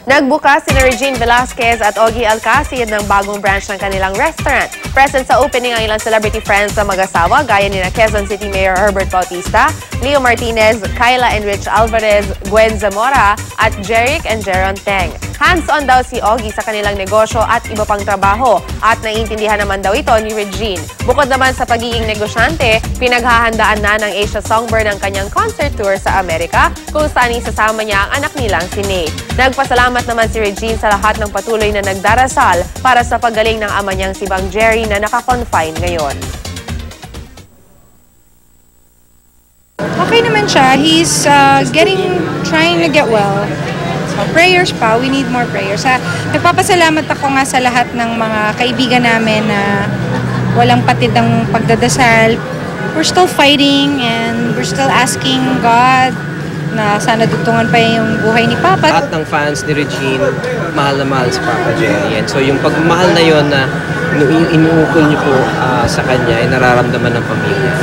Nagbukas sina Regine Velasquez at Ogie Alcacid ng bagong branch ng kanilang restaurant. Present sa opening ang ilang celebrity friends sa mag-asawa gaya ni Quezon City Mayor Herbert Bautista, Leo Martinez, Kyla and Rich Alvarez, Gwen Zamora at Jeric and Jeron Teng. Hands-on daw si Ogie sa kanilang negosyo at iba pang trabaho at naiintindihan naman daw ito ni Regine. Bukod naman sa pagiging negosyante, pinaghahandaan na ng Asia Songbird ang kanyang concert tour sa Amerika kung saan isasama niya ang anak nilang si Nate. Nagpasalamat naman si Regine sa lahat ng patuloy na nagdarasal para sa paggaling ng ama niyang si Bang Jerry na naka-confine ngayon. Okay naman siya. He's trying to get well. So prayers pa, we need more prayers. Nagpapasalamat ako nga sa lahat ng mga kaibigan namin na walang patid ang pagdadasal. We're still fighting and we're still asking God na sana dutungan pa yung buhay ni Papa. Lahat ng fans ni Regine, mahal na mahal si Papa Jerry. And so yung pagmamahal na yon na inuukol niyo po sa kanya ay nararamdaman ng pamilya.